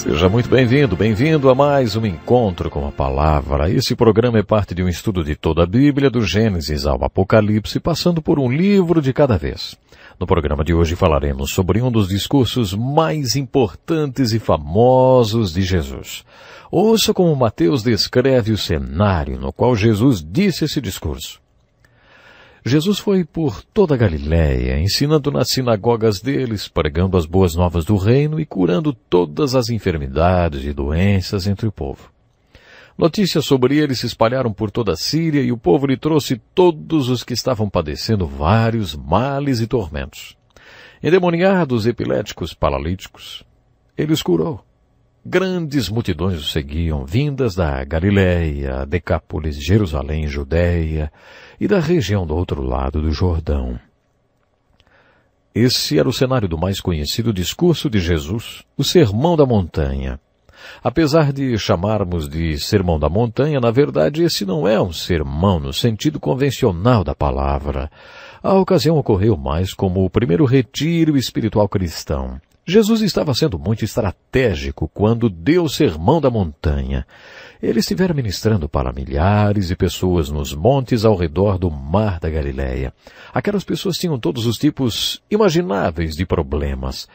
Seja muito bem-vindo, bem-vindo a mais um Encontro com a Palavra. Esse programa é parte de um estudo de toda a Bíblia, do Gênesis ao Apocalipse, passando por um livro de cada vez. No programa de hoje falaremos sobre um dos discursos mais importantes e famosos de Jesus. Ouça como Mateus descreve o cenário no qual Jesus disse esse discurso. Jesus foi por toda a Galiléia, ensinando nas sinagogas deles, pregando as boas novas do reino e curando todas as enfermidades e doenças entre o povo. Notícias sobre ele se espalharam por toda a Síria e o povo lhe trouxe todos os que estavam padecendo vários males e tormentos. Endemoniados, epiléticos, paralíticos, ele os curou. Grandes multidões o seguiam, vindas da Galiléia, Decápolis, Jerusalém, Judéia e da região do outro lado do Jordão. Esse era o cenário do mais conhecido discurso de Jesus, o Sermão da Montanha. Apesar de chamarmos de Sermão da Montanha, na verdade esse não é um sermão no sentido convencional da palavra. A ocasião ocorreu mais como o primeiro retiro espiritual cristão. Jesus estava sendo muito estratégico quando deu o Sermão da Montanha. Ele estivera ministrando para milhares de pessoas nos montes ao redor do Mar da Galileia. Aquelas pessoas tinham todos os tipos imagináveis de problemas.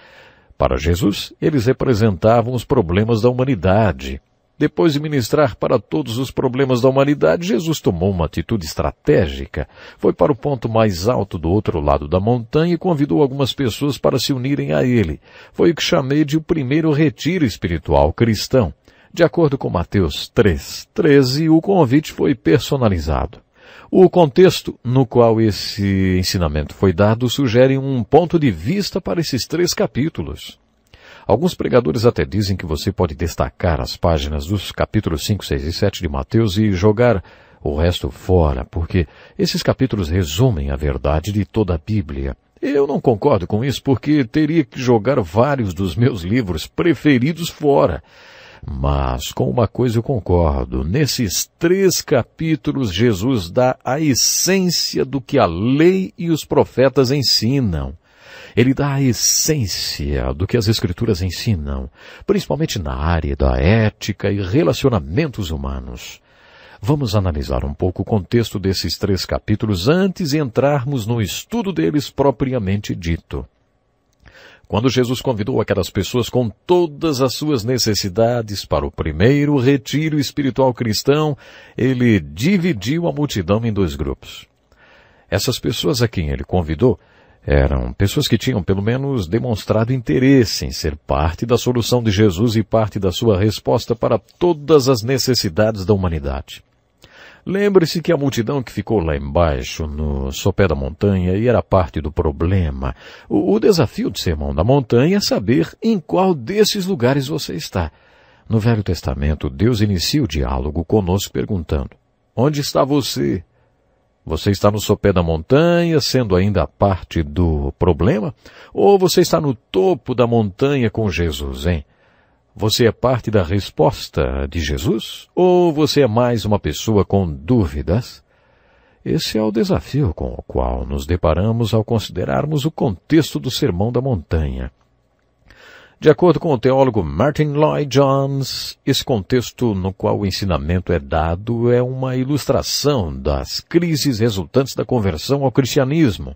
Para Jesus, eles representavam os problemas da humanidade. Depois de ministrar para todos os problemas da humanidade, Jesus tomou uma atitude estratégica. Foi para o ponto mais alto do outro lado da montanha e convidou algumas pessoas para se unirem a ele. Foi o que chamei de o primeiro retiro espiritual cristão. De acordo com Mateus 3:13, o convite foi personalizado. O contexto no qual esse ensinamento foi dado sugere um ponto de vista para esses 3 capítulos. Alguns pregadores até dizem que você pode destacar as páginas dos capítulos 5, 6 e 7 de Mateus e jogar o resto fora, porque esses capítulos resumem a verdade de toda a Bíblia. Eu não concordo com isso porque teria que jogar vários dos meus livros preferidos fora. Mas com uma coisa eu concordo, nesses 3 capítulos Jesus dá a essência do que a lei e os profetas ensinam. Ele dá a essência do que as Escrituras ensinam, principalmente na área da ética e relacionamentos humanos. Vamos analisar um pouco o contexto desses 3 capítulos antes de entrarmos no estudo deles propriamente dito. Quando Jesus convidou aquelas pessoas com todas as suas necessidades para o primeiro retiro espiritual cristão, ele dividiu a multidão em 2 grupos. Essas pessoas a quem ele convidou eram pessoas que tinham pelo menos demonstrado interesse em ser parte da solução de Jesus e parte da sua resposta para todas as necessidades da humanidade. Lembre-se que a multidão que ficou lá embaixo, no sopé da montanha, e era parte do problema. O desafio do Sermão da Montanha é saber em qual desses lugares você está. No Velho Testamento, Deus inicia o diálogo conosco perguntando: onde está você? Você está no sopé da montanha, sendo ainda parte do problema? Ou você está no topo da montanha com Jesus, hein? Você é parte da resposta de Jesus? Ou você é mais uma pessoa com dúvidas? Esse é o desafio com o qual nos deparamos ao considerarmos o contexto do Sermão da Montanha. De acordo com o teólogo Martin Lloyd-Jones, esse contexto no qual o ensinamento é dado é uma ilustração das crises resultantes da conversão ao cristianismo.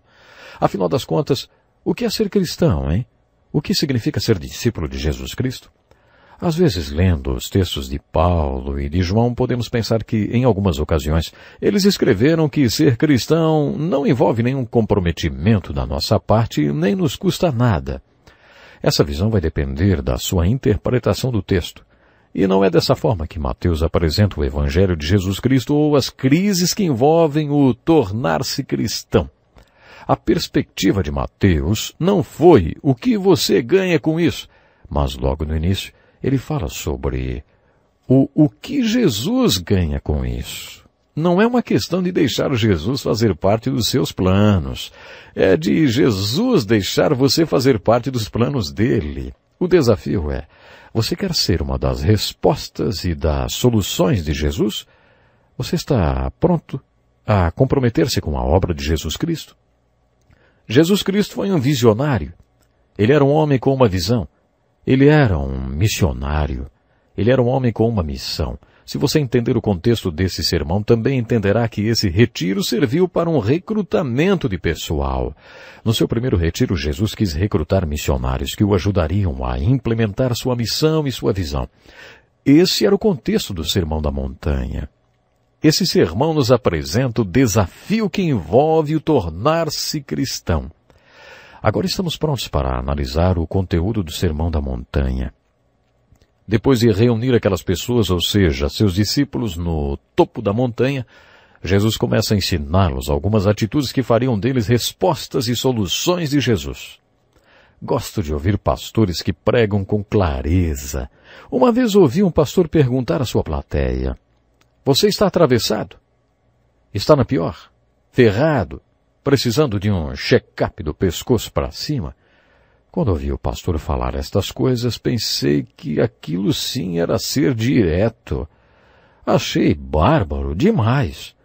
Afinal das contas, o que é ser cristão, hein? O que significa ser discípulo de Jesus Cristo? Às vezes, lendo os textos de Paulo e de João, podemos pensar que, em algumas ocasiões, eles escreveram que ser cristão não envolve nenhum comprometimento da nossa parte e nem nos custa nada. Essa visão vai depender da sua interpretação do texto. E não é dessa forma que Mateus apresenta o Evangelho de Jesus Cristo ou as crises que envolvem o tornar-se cristão. A perspectiva de Mateus não foi o que você ganha com isso, mas logo no início ele fala sobre o que Jesus ganha com isso. Não é uma questão de deixar Jesus fazer parte dos seus planos. É de Jesus deixar você fazer parte dos planos dele. O desafio é: você quer ser uma das respostas e das soluções de Jesus? Você está pronto a comprometer-se com a obra de Jesus Cristo? Jesus Cristo foi um visionário. Ele era um homem com uma visão. Ele era um missionário. Ele era um homem com uma missão. Se você entender o contexto desse sermão, também entenderá que esse retiro serviu para um recrutamento de pessoal. No seu primeiro retiro, Jesus quis recrutar missionários que o ajudariam a implementar sua missão e sua visão. Esse era o contexto do Sermão da Montanha. Esse sermão nos apresenta o desafio que envolve o tornar-se cristão. Agora estamos prontos para analisar o conteúdo do Sermão da Montanha. Depois de reunir aquelas pessoas, ou seja, seus discípulos, no topo da montanha, Jesus começa a ensiná-los algumas atitudes que fariam deles respostas e soluções de Jesus. Gosto de ouvir pastores que pregam com clareza. Uma vez ouvi um pastor perguntar à sua plateia: "Você está atravessado? Está na pior? Ferrado? Precisando de um check-up do pescoço para cima?" Quando ouvi o pastor falar estas coisas, pensei que aquilo sim era ser direto. Achei bárbaro demais.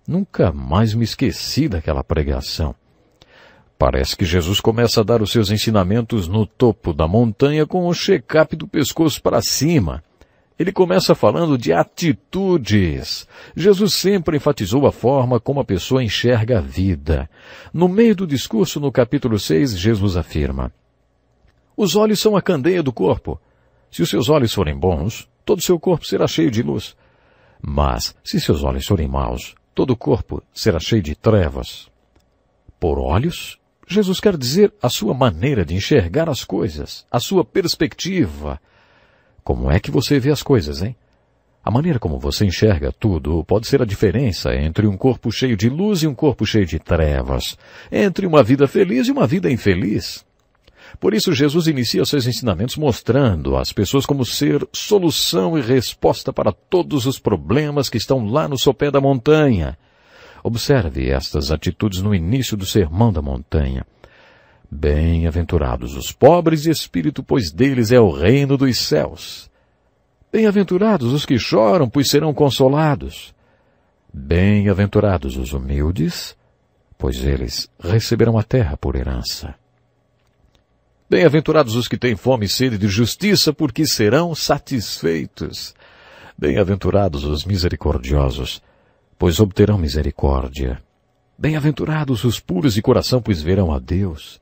Nunca mais me esqueci daquela pregação. Parece que Jesus começa a dar os seus ensinamentos no topo da montanha com o check-up do pescoço para cima. Ele começa falando de atitudes. Jesus sempre enfatizou a forma como a pessoa enxerga a vida. No meio do discurso, no capítulo 6, Jesus afirma: "Os olhos são a candeia do corpo. Se os seus olhos forem bons, todo o seu corpo será cheio de luz. Mas, se seus olhos forem maus, todo o corpo será cheio de trevas." Por olhos, Jesus quer dizer a sua maneira de enxergar as coisas, a sua perspectiva. Como é que você vê as coisas, hein? A maneira como você enxerga tudo pode ser a diferença entre um corpo cheio de luz e um corpo cheio de trevas, entre uma vida feliz e uma vida infeliz. Por isso, Jesus inicia seus ensinamentos mostrando às pessoas como ser solução e resposta para todos os problemas que estão lá no sopé da montanha. Observe estas atitudes no início do Sermão da Montanha. "Bem-aventurados os pobres de espírito, pois deles é o reino dos céus. Bem-aventurados os que choram, pois serão consolados. Bem-aventurados os humildes, pois eles receberão a terra por herança. Bem-aventurados os que têm fome e sede de justiça, porque serão satisfeitos. Bem-aventurados os misericordiosos, pois obterão misericórdia. Bem-aventurados os puros de coração, pois verão a Deus.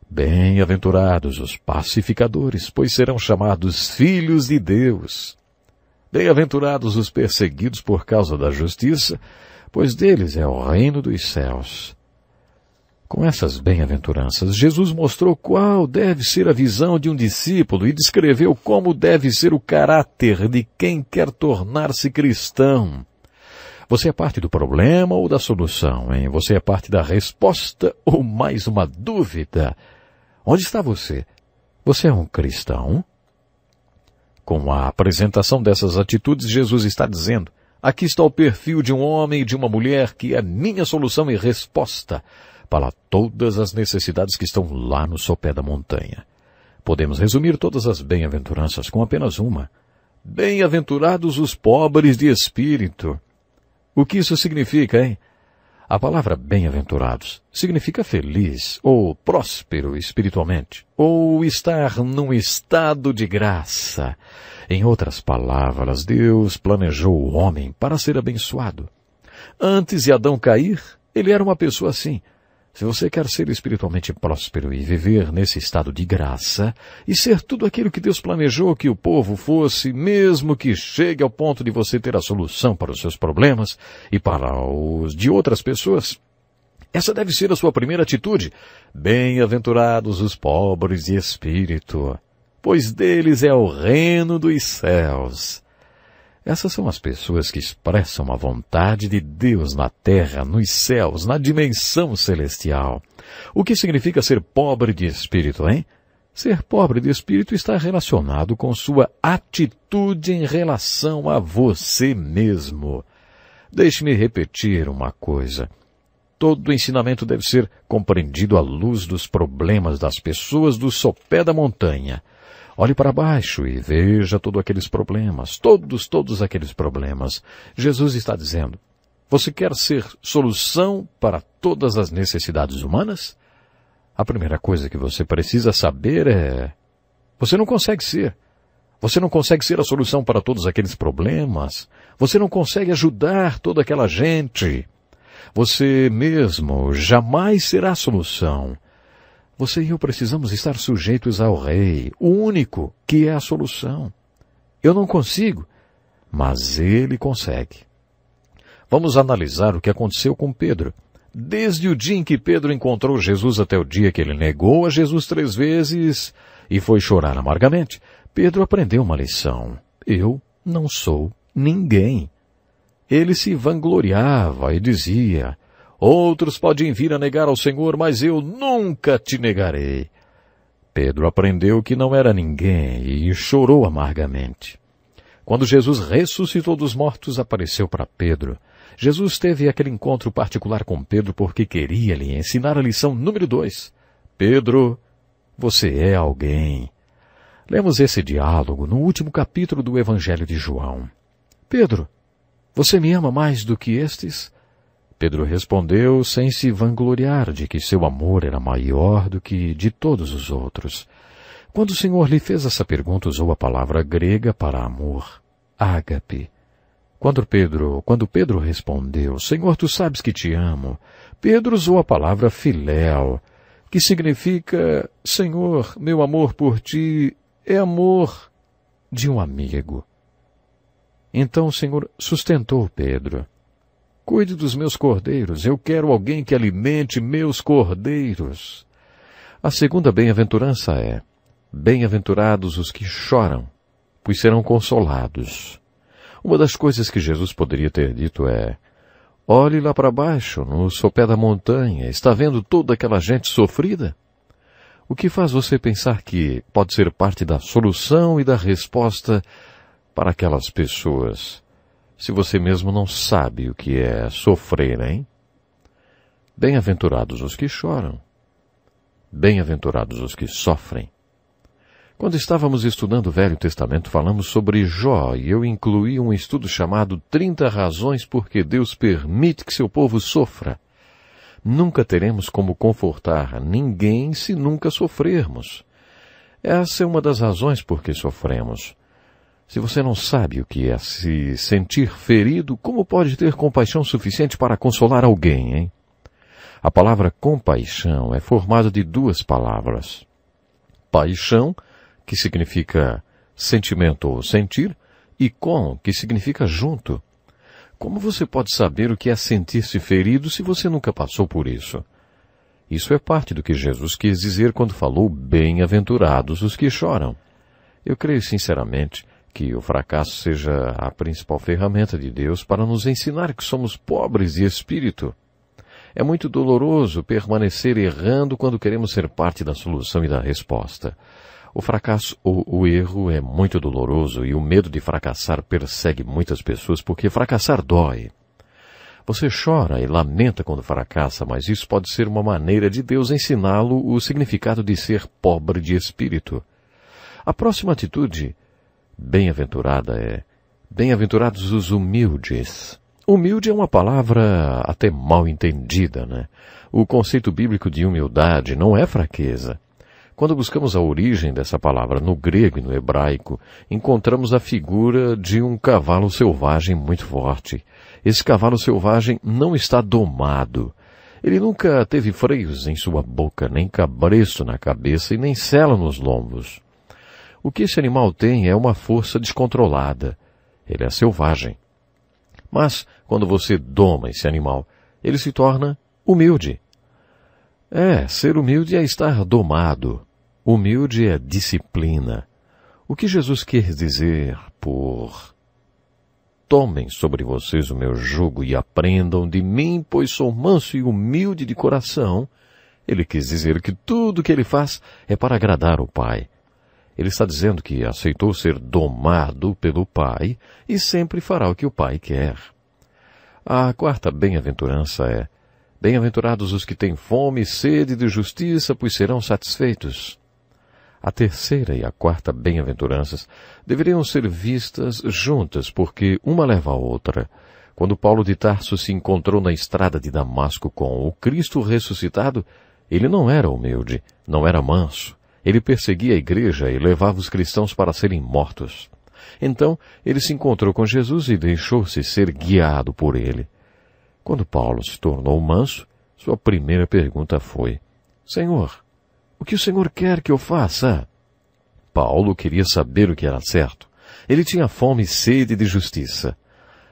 Bem-aventurados os pacificadores, pois serão chamados filhos de Deus. Bem-aventurados os perseguidos por causa da justiça, pois deles é o reino dos céus." Com essas bem-aventuranças, Jesus mostrou qual deve ser a visão de um discípulo e descreveu como deve ser o caráter de quem quer tornar-se cristão. Você é parte do problema ou da solução, hein? Você é parte da resposta ou mais uma dúvida? Onde está você? Você é um cristão? Com a apresentação dessas atitudes, Jesus está dizendo: aqui está o perfil de um homem e de uma mulher que é minha solução e resposta para todas as necessidades que estão lá no sopé da montanha. Podemos resumir todas as bem-aventuranças com apenas uma: bem-aventurados os pobres de espírito. O que isso significa, hein? A palavra bem-aventurados significa feliz ou próspero espiritualmente, ou estar num estado de graça. Em outras palavras, Deus planejou o homem para ser abençoado. Antes de Adão cair, ele era uma pessoa assim. Se você quer ser espiritualmente próspero e viver nesse estado de graça, e ser tudo aquilo que Deus planejou que o povo fosse, mesmo que chegue ao ponto de você ter a solução para os seus problemas e para os de outras pessoas, essa deve ser a sua primeira atitude. Bem-aventurados os pobres de espírito, pois deles é o reino dos céus. Essas são as pessoas que expressam a vontade de Deus na terra, nos céus, na dimensão celestial. O que significa ser pobre de espírito, hein? Ser pobre de espírito está relacionado com sua atitude em relação a você mesmo. Deixe-me repetir uma coisa. Todo ensinamento deve ser compreendido à luz dos problemas das pessoas do sopé da montanha. Olhe para baixo e veja todos aqueles problemas, todos aqueles problemas. Jesus está dizendo: você quer ser solução para todas as necessidades humanas? A primeira coisa que você precisa saber é: Você não consegue ser. Você não consegue ser a solução para todos aqueles problemas. Você não consegue ajudar toda aquela gente. Você mesmo jamais será a solução. Você e eu precisamos estar sujeitos ao Rei, o único que é a solução. Eu não consigo, mas Ele consegue. Vamos analisar o que aconteceu com Pedro. Desde o dia em que Pedro encontrou Jesus até o dia que ele negou a Jesus 3 vezes e foi chorar amargamente, Pedro aprendeu uma lição. Eu não sou ninguém. Ele se vangloriava e dizia: outros podem vir a negar ao Senhor, mas eu nunca te negarei. Pedro aprendeu que não era ninguém e chorou amargamente. Quando Jesus ressuscitou dos mortos, apareceu para Pedro. Jesus teve aquele encontro particular com Pedro porque queria lhe ensinar a lição número 2. Pedro, você é alguém. Lemos esse diálogo no último capítulo do Evangelho de João. Pedro, você me ama mais do que estes? Pedro respondeu sem se vangloriar de que seu amor era maior do que de todos os outros. Quando o Senhor lhe fez essa pergunta, usou a palavra grega para amor, ágape. Quando Pedro respondeu, Senhor, tu sabes que te amo, Pedro usou a palavra filéu, que significa, Senhor, meu amor por ti é amor de um amigo. Então o Senhor sustentou Pedro. Cuide dos meus cordeiros, eu quero alguém que alimente meus cordeiros. A segunda bem-aventurança é: bem-aventurados os que choram, pois serão consolados. Uma das coisas que Jesus poderia ter dito é: olhe lá para baixo, no sopé da montanha, está vendo toda aquela gente sofrida? O que faz você pensar que pode ser parte da solução e da resposta para aquelas pessoas, se você mesmo não sabe o que é sofrer, hein? Bem-aventurados os que choram. Bem-aventurados os que sofrem. Quando estávamos estudando o Velho Testamento, falamos sobre Jó, e eu incluí um estudo chamado 30 razões por que Deus permite que seu povo sofra. Nunca teremos como confortar ninguém se nunca sofrermos. Essa é uma das razões por que sofremos. Se você não sabe o que é se sentir ferido, como pode ter compaixão suficiente para consolar alguém, hein? A palavra compaixão é formada de 2 palavras. Paixão, que significa sentimento ou sentir, e que significa junto. Como você pode saber o que é sentir-se ferido se você nunca passou por isso? Isso é parte do que Jesus quis dizer quando falou bem-aventurados os que choram. Eu creio sinceramente que o fracasso seja a principal ferramenta de Deus para nos ensinar que somos pobres de espírito. É muito doloroso permanecer errando quando queremos ser parte da solução e da resposta. O fracasso ou o erro é muito doloroso e o medo de fracassar persegue muitas pessoas porque fracassar dói. Você chora e lamenta quando fracassa, mas isso pode ser uma maneira de Deus ensiná-lo o significado de ser pobre de espírito. A próxima atitude bem-aventurada é: bem-aventurados os humildes. Humilde é uma palavra até mal entendida, né? O conceito bíblico de humildade não é fraqueza. Quando buscamos a origem dessa palavra no grego e no hebraico, encontramos a figura de um cavalo selvagem muito forte. Esse cavalo selvagem não está domado. Ele nunca teve freios em sua boca, nem cabresto na cabeça e nem sela nos lombos. O que esse animal tem é uma força descontrolada. Ele é selvagem. Mas, quando você doma esse animal, ele se torna humilde. Ser humilde é estar domado. Humilde é disciplina. O que Jesus quer dizer por tomem sobre vocês o meu jugo e aprendam de mim, pois sou manso e humilde de coração, ele quis dizer que tudo o que ele faz é para agradar o Pai. Ele está dizendo que aceitou ser domado pelo Pai e sempre fará o que o Pai quer. A quarta bem-aventurança é: bem-aventurados os que têm fome e sede de justiça, pois serão satisfeitos. A terceira e a quarta bem-aventuranças deveriam ser vistas juntas, porque uma leva a outra. Quando Paulo de Tarso se encontrou na estrada de Damasco com o Cristo ressuscitado, ele não era humilde, não era manso. Ele perseguia a igreja e levava os cristãos para serem mortos. Então, ele se encontrou com Jesus e deixou-se ser guiado por ele. Quando Paulo se tornou manso, sua primeira pergunta foi: Senhor, o que o Senhor quer que eu faça? Paulo queria saber o que era certo. Ele tinha fome e sede de justiça.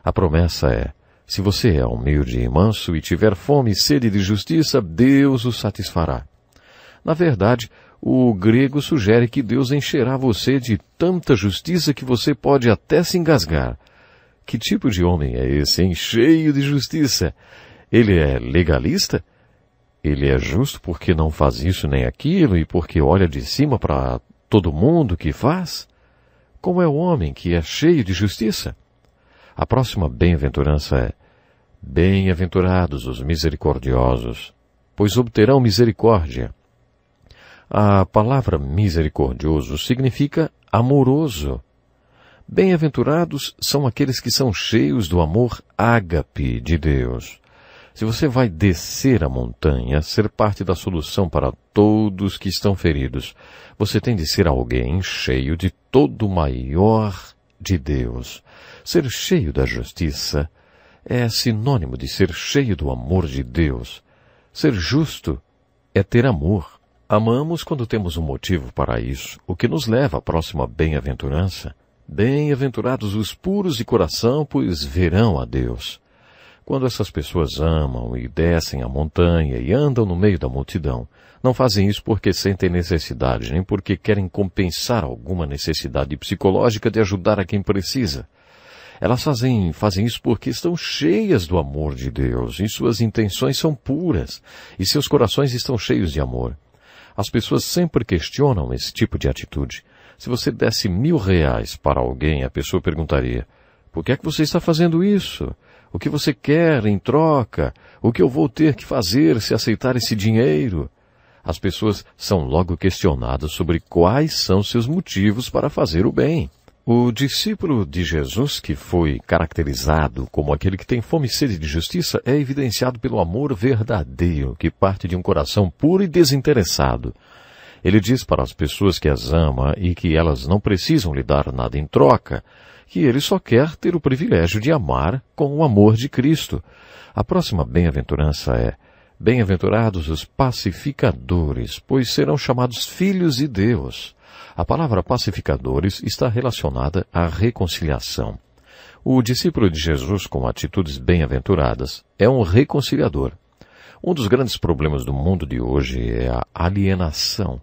A promessa é: se você é humilde e manso e tiver fome e sede de justiça, Deus o satisfará. Na verdade, o grego sugere que Deus encherá você de tanta justiça que você pode até se engasgar. Que tipo de homem é esse, hein? Cheio de justiça? Ele é legalista? Ele é justo porque não faz isso nem aquilo e porque olha de cima para todo mundo que faz? Como é o homem que é cheio de justiça? A próxima bem-aventurança é: bem-aventurados os misericordiosos, pois obterão misericórdia. A palavra misericordioso significa amoroso. Bem-aventurados são aqueles que são cheios do amor ágape de Deus. Se você vai descer a montanha, ser parte da solução para todos que estão feridos, você tem de ser alguém cheio de todo o maior de Deus. Ser cheio da justiça é sinônimo de ser cheio do amor de Deus. Ser justo é ter amor. Amamos quando temos um motivo para isso, o que nos leva à próxima bem-aventurança. Bem-aventurados os puros de coração, pois verão a Deus. Quando essas pessoas amam e descem a montanha e andam no meio da multidão, não fazem isso porque sentem necessidade, nem porque querem compensar alguma necessidade psicológica de ajudar a quem precisa. Elas fazem isso porque estão cheias do amor de Deus, e suas intenções são puras, e seus corações estão cheios de amor. As pessoas sempre questionam esse tipo de atitude. Se você desse R$1.000 para alguém, a pessoa perguntaria: por que é que você está fazendo isso? O que você quer em troca? O que eu vou ter que fazer se aceitar esse dinheiro? As pessoas são logo questionadas sobre quais são seus motivos para fazer o bem. O discípulo de Jesus, que foi caracterizado como aquele que tem fome e sede de justiça, é evidenciado pelo amor verdadeiro, que parte de um coração puro e desinteressado. Ele diz para as pessoas que as ama e que elas não precisam lhe dar nada em troca, que ele só quer ter o privilégio de amar com o amor de Cristo. A próxima bem-aventurança é: bem-aventurados os pacificadores, pois serão chamados filhos de Deus. A palavra pacificadores está relacionada à reconciliação. O discípulo de Jesus com atitudes bem-aventuradas é um reconciliador. Um dos grandes problemas do mundo de hoje é a alienação.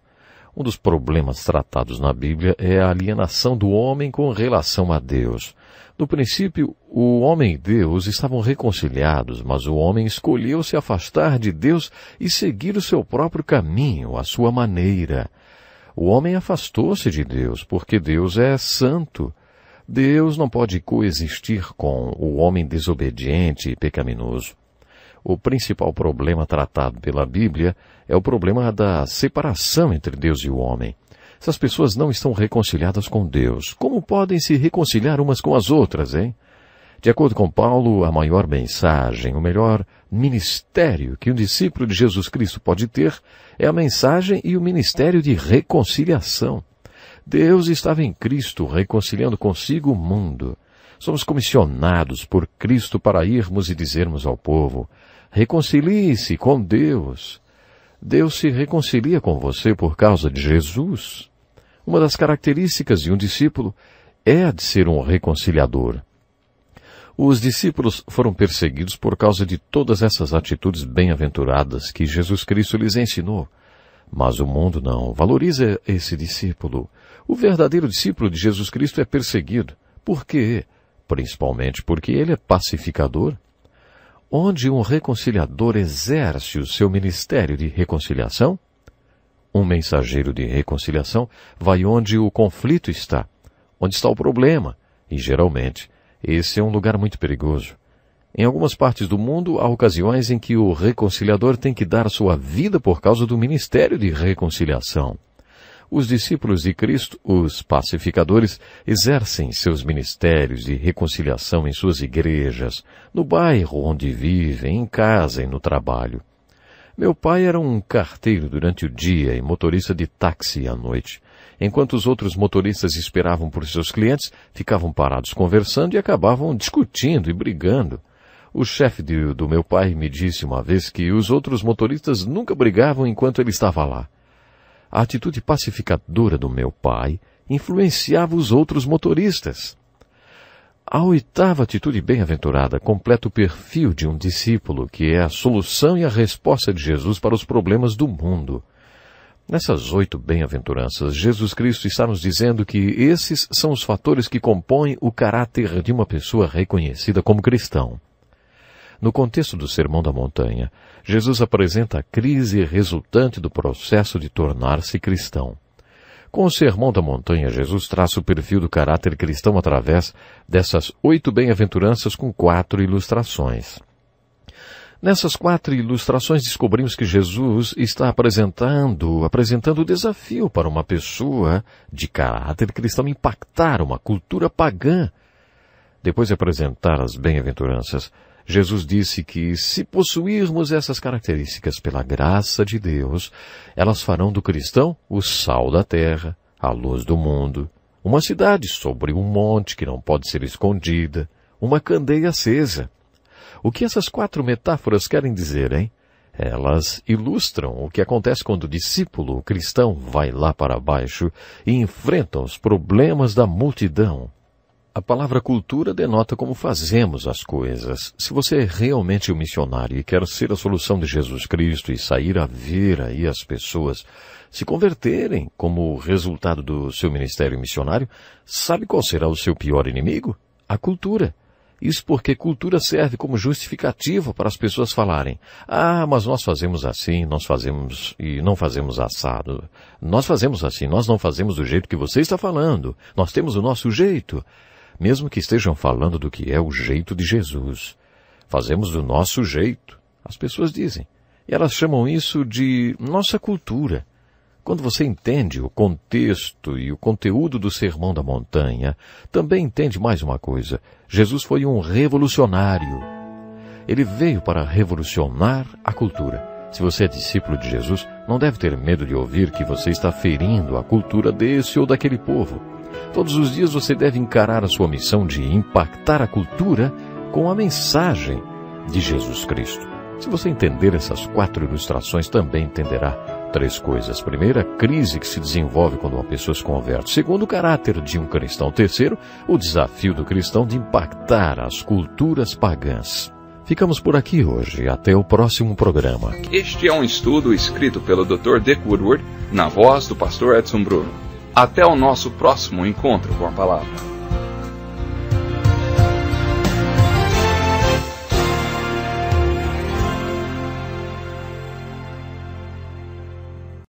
Um dos problemas tratados na Bíblia é a alienação do homem com relação a Deus. No princípio, o homem e Deus estavam reconciliados, mas o homem escolheu se afastar de Deus e seguir o seu próprio caminho, a sua maneira. O homem afastou-se de Deus, porque Deus é santo. Deus não pode coexistir com o homem desobediente e pecaminoso. O principal problema tratado pela Bíblia é o problema da separação entre Deus e o homem. Se as pessoas não estão reconciliadas com Deus, como podem se reconciliar umas com as outras, hein? De acordo com Paulo, a maior mensagem, o melhor ministério que um discípulo de Jesus Cristo pode ter é a mensagem e o ministério de reconciliação. Deus estava em Cristo reconciliando consigo o mundo. Somos comissionados por Cristo para irmos e dizermos ao povo: reconcilie-se com Deus. Deus se reconcilia com você por causa de Jesus. Uma das características de um discípulo é a de ser um reconciliador. Os discípulos foram perseguidos por causa de todas essas atitudes bem-aventuradas que Jesus Cristo lhes ensinou. Mas o mundo não valoriza esse discípulo. O verdadeiro discípulo de Jesus Cristo é perseguido. Por quê? Principalmente porque ele é pacificador. Onde um reconciliador exerce o seu ministério de reconciliação? Um mensageiro de reconciliação vai onde o conflito está, onde está o problema, e geralmente esse é um lugar muito perigoso. Em algumas partes do mundo, há ocasiões em que o reconciliador tem que dar sua vida por causa do ministério de reconciliação. Os discípulos de Cristo, os pacificadores, exercem seus ministérios de reconciliação em suas igrejas, no bairro onde vivem, em casa e no trabalho. Meu pai era um carteiro durante o dia e motorista de táxi à noite. Enquanto os outros motoristas esperavam por seus clientes, ficavam parados conversando e acabavam discutindo e brigando. O chefe do meu pai me disse uma vez que os outros motoristas nunca brigavam enquanto ele estava lá. A atitude pacificadora do meu pai influenciava os outros motoristas. A oitava atitude bem-aventurada completa o perfil de um discípulo, que é a solução e a resposta de Jesus para os problemas do mundo. Nessas 8 bem-aventuranças, Jesus Cristo está nos dizendo que esses são os fatores que compõem o caráter de uma pessoa reconhecida como cristão. No contexto do Sermão da Montanha, Jesus apresenta a crise resultante do processo de tornar-se cristão. Com o Sermão da Montanha, Jesus traça o perfil do caráter cristão através dessas 8 bem-aventuranças com 4 ilustrações. Nessas 4 ilustrações descobrimos que Jesus está apresentando o desafio para uma pessoa de caráter cristão impactar uma cultura pagã. Depois de apresentar as bem-aventuranças, Jesus disse que, se possuirmos essas características pela graça de Deus, elas farão do cristão o sal da terra, a luz do mundo, uma cidade sobre um monte que não pode ser escondida, uma candeia acesa. O que essas 4 metáforas querem dizer, hein? Elas ilustram o que acontece quando o discípulo, o cristão, vai lá para baixo e enfrenta os problemas da multidão. A palavra cultura denota como fazemos as coisas. Se você é realmente um missionário e quer ser a solução de Jesus Cristo e sair a ver aí as pessoas se converterem como resultado do seu ministério missionário, sabe qual será o seu pior inimigo? A cultura. Isso porque cultura serve como justificativa para as pessoas falarem: ah, mas nós fazemos assim, nós fazemos e não fazemos assado. Nós fazemos assim, nós não fazemos do jeito que você está falando. Nós temos o nosso jeito. Mesmo que estejam falando do que é o jeito de Jesus. Fazemos do nosso jeito, as pessoas dizem. E elas chamam isso de nossa cultura. Quando você entende o contexto e o conteúdo do Sermão da Montanha, também entende mais uma coisa. Jesus foi um revolucionário. Ele veio para revolucionar a cultura. Se você é discípulo de Jesus, não deve ter medo de ouvir que você está ferindo a cultura desse ou daquele povo. Todos os dias você deve encarar a sua missão de impactar a cultura com a mensagem de Jesus Cristo. Se você entender essas 4 ilustrações, também entenderá 3 coisas. Primeiro, a crise que se desenvolve quando uma pessoa se converte. Segundo, o caráter de um cristão. Terceiro, o desafio do cristão de impactar as culturas pagãs. Ficamos por aqui hoje. Até o próximo programa. Este é um estudo escrito pelo Dr. Dick Woodward, na voz do pastor Edson Bruno. Até o nosso próximo encontro com a palavra.